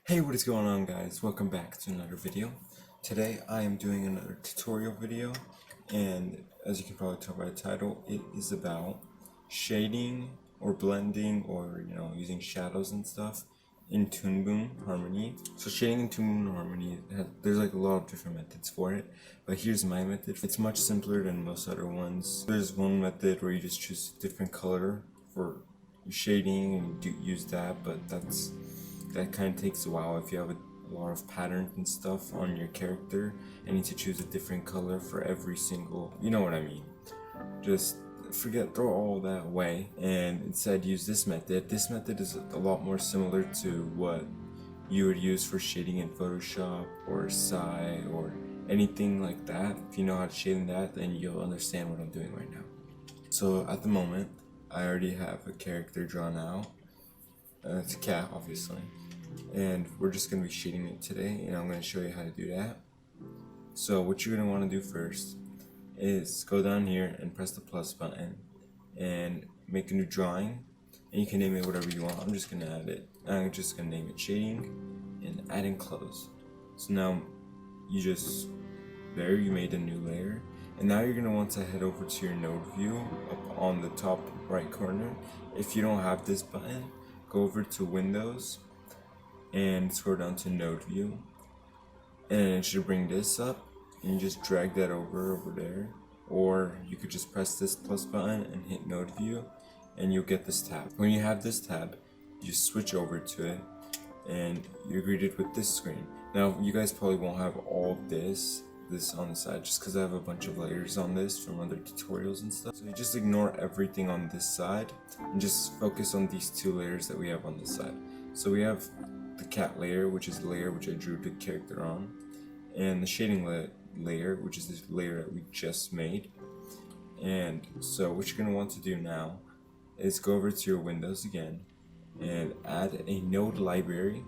Hey, what is going on, guys? Welcome back to another video. Today I am doing another tutorial video, and as you can probably tell by the title, it is about shading or blending or using shadows and stuff in Toonboomharmony. So shading in Toonboomharmony, there's like a lot of different methods for it, but here's my method. It's much simpler than most other ones. There's one method where you just choose a different color for shading and use that, but that kind of takes a while if you have a lot of patterns and stuff on your character and need to choose a different color for every single, you know what I mean. Just throw all that away and instead use this method. This method is a lot more similar to what you would use for shading in Photoshop or Psy or anything like that. If you know how to shade in that, then you'll understand what I'm doing right now. So at the moment, I already have a character drawn out. It's a cat, obviously, and we're just going to be shading it today, and I'm going to show you how to do that. So what you're going to want to do first is go down here and press the plus button and make a new drawing, and you can name it whatever you want. I'm just going to add it. I'm just going to name it shading and add and close. So now you made a new layer, and now you're going to want to head over to your node view up on the top right corner. If you don't have this button, go over to Windows and scroll down to Node View, and it should bring this up, and you just drag that over there, or you could just press this plus button and hit Node View, and you'll get this tab. When you have this tab, you switch over to it, and you're greeted with this screen. Now, you guys probably won't have all this on the side, just because I have a bunch of layers on this from other tutorials and stuff. So you just ignore everything on this side and just focus on these two layers that we have on this side. So we have the cat layer, which is the layer which I drew the character on, and the shading layer, which is this layer that we just made. And so what you're going to want to do now is go over to your Windows again and add a node library.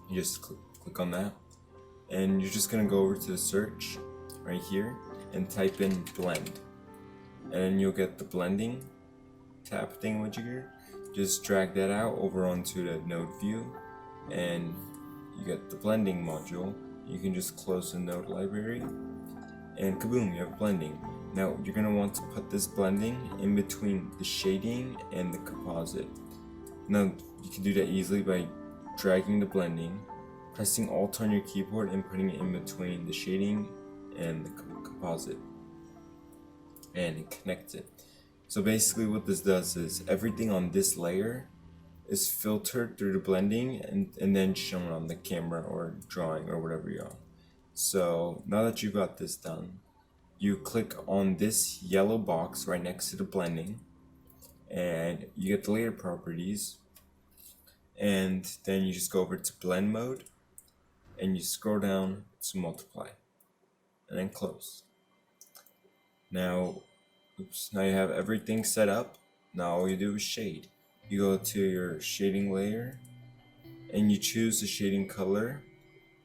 You just click on that, and you're just going to go over to the search right here and type in blend, and you'll get the blending tab thingamajigger. Just drag that out over onto the node view, and you get the blending module. You can just close the node library, and kaboom, you have blending. Now you're going to want to put this blending in between the shading and the composite. Now you can do that easily by dragging the blending, pressing Alt on your keyboard, and putting it in between the shading and the composite, and it connects it. So basically what this does is everything on this layer is filtered through the blending and then shown on the camera or drawing or whatever you're on. So now that you've got this done, you click on this yellow box right next to the blending, and you get the layer properties, and then you just go over to blend mode, and you scroll down to multiply, and then close. Now you have everything set up. Now all you do is shade. You go to your shading layer, and you choose the shading color.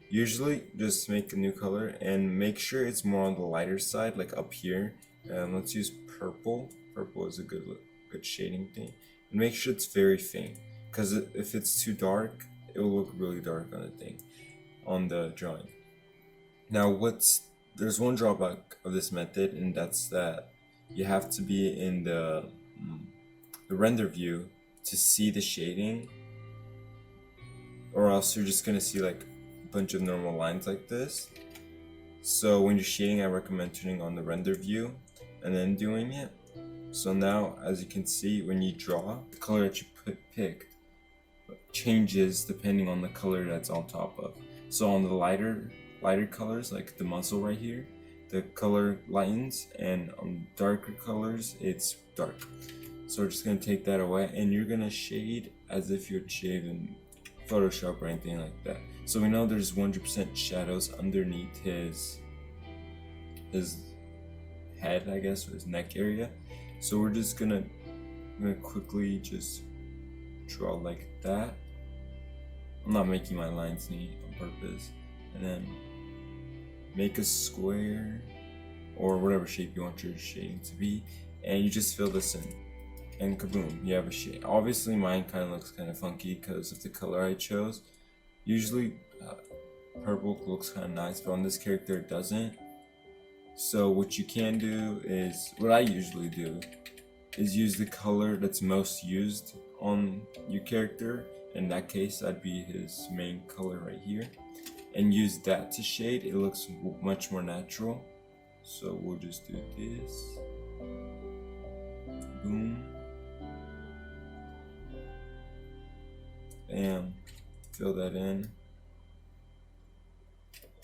Usually just make a new color and make sure it's more on the lighter side, like up here. Let's use purple. Purple is a good shading thing. And make sure it's very faint, because if it's too dark, it will look really dark on the thing, on the drawing. Now there's one drawback of this method, and that's that you have to be in the render view to see the shading, or else you're just gonna see like a bunch of normal lines like this. So when you're shading, I recommend turning on the render view and then doing it. So now, as you can see, when you draw, the color that you picked changes depending on the color that's on top of. So on the lighter colors, like the muzzle right here, the color lightens, and on darker colors it's dark. So we're just going to take that away, and you're going to shade as if you'd shade in Photoshop or anything like that. So we know there's 100% shadows underneath his head, I guess, or his neck area. So we're just gonna quickly just draw like that. I'm not making my lines neat on purpose. And then make a square or whatever shape you want your shading to be, and you just fill this in, and kaboom, you have a shade. Obviously mine kind of looks kind of funky because of the color I chose, Usually purple looks kind of nice, but on this character it doesn't. So what you can do is, what I usually do, is use the color that's most used on your character. In that case, that'd be his main color right here, and use that to shade. It looks much more natural. So we'll just do this. Boom. Bam. Fill that in.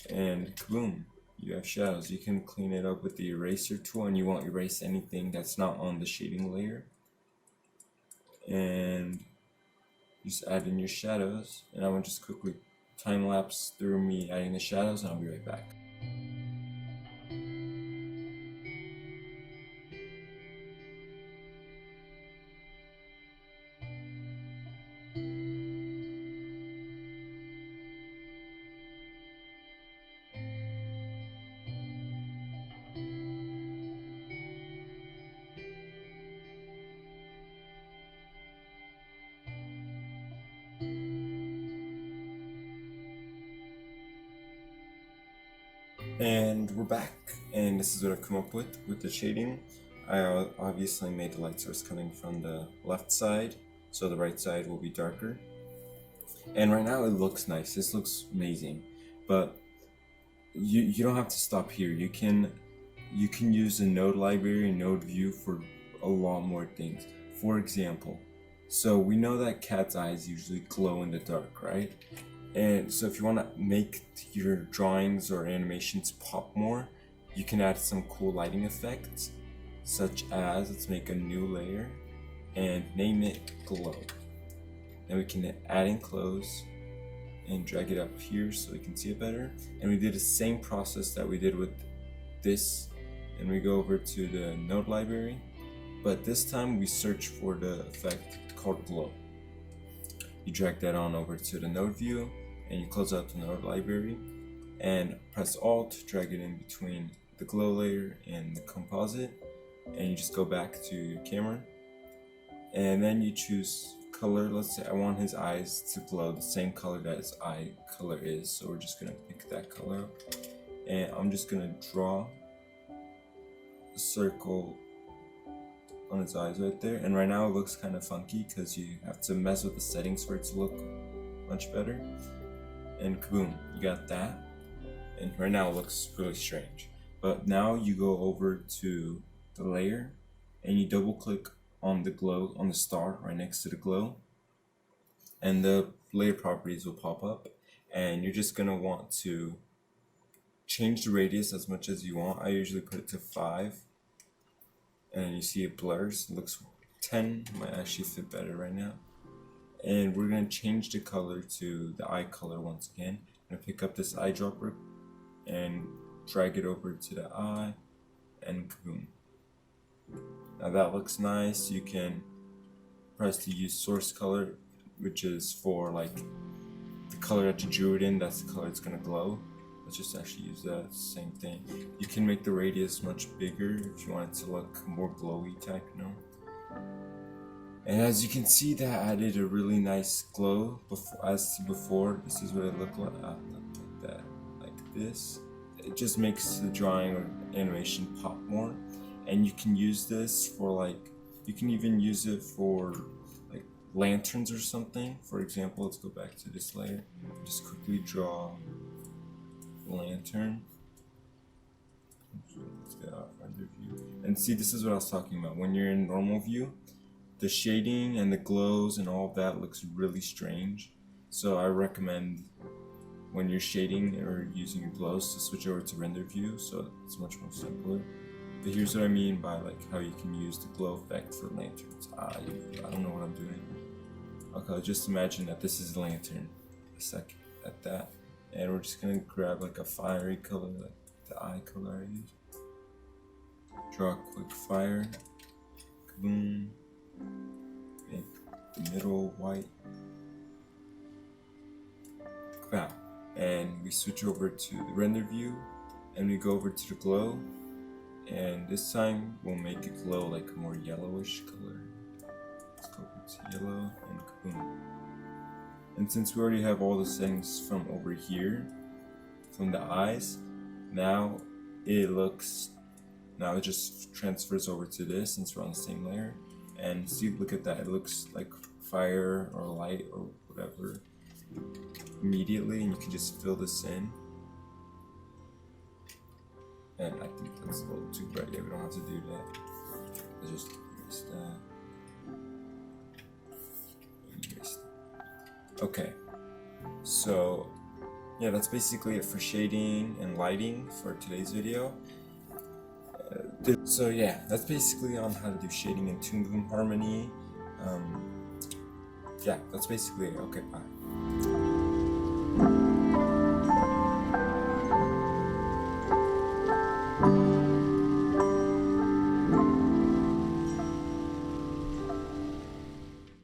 And kaboom. You have shadows. You can clean it up with the eraser tool, and you won't erase anything that's not on the shading layer. And just add in your shadows, and I will just quickly time lapse through me adding the shadows, and I'll be right back. And we're back, and this is what I've come up with the shading. I obviously made the light source coming from the left side, so the right side will be darker. And right now it looks nice. This looks amazing, but you don't have to stop here. You can use the node library and node view for a lot more things. For example, so we know that cat's eyes usually glow in the dark, right? And so if you want to make your drawings or animations pop more, you can add some cool lighting effects, such as, let's make a new layer and name it glow. Then we can add in close and drag it up here so we can see it better. And we did the same process that we did with this, and we go over to the node library, but this time we search for the effect called glow. You drag that on over to the node view, and you close out the node library and press Alt, drag it in between the glow layer and the composite, and you just go back to your camera, and then you choose color. Let's say I want his eyes to glow the same color that his eye color is, so we're just gonna pick that color up, and I'm just gonna draw a circle on his eyes right there. And right now it looks kind of funky because you have to mess with the settings for it to look much better. And kaboom, you got that. And right now it looks really strange. But now you go over to the layer and you double click on the glow, on the star right next to the glow, and the layer properties will pop up, and you're just gonna want to change the radius as much as you want. I usually put it to 5, and you see it blurs. It looks 10 might actually fit better right now. And we're going to change the color to the eye color once again. I'm going to pick up this eyedropper and drag it over to the eye, and kaboom. Now that looks nice. You can press to use source color, which is for like the color that you drew it in, that's the color it's going to glow. Let's just actually use that, same thing. You can make the radius much bigger if you want it to look more glowy type, you know. And as you can see, that added a really nice glow. As to before, this is what it looked like, like that, like this. It just makes the drawing or animation pop more. And you can use this for like, you can even use it for like lanterns or something. For example, let's go back to this layer. Just quickly draw a lantern. Let's get out render view. And see, this is what I was talking about. When you're in normal view, the shading and the glows and all of that looks really strange. So I recommend when you're shading or using your glows to switch over to render view, so it's much more simpler. But here's what I mean by like how you can use the glow effect for lanterns. I don't know what I'm doing. Okay, just imagine that this is a lantern. A second at that. And we're just gonna grab like a fiery color, like the eye color I use. Draw a quick fire. Kaboom. Make the middle white. Wow. And we switch over to the render view and we go over to the glow, and this time we'll make it glow like a more yellowish color. Let's go over to yellow and kaboom. And since we already have all the settings from over here, from the eyes, now it just transfers over to this since we're on the same layer. And see, look at that, it looks like fire or light or whatever immediately, and you can just fill this in. And I think that's a little too bright. Yeah, we don't have to do that. Let's just erase that. Erase that. Okay, so yeah, that's basically it for shading and lighting for today's video. So yeah, that's basically on how to do shading in Toonboomharmony. Yeah, that's basically it. Okay, bye.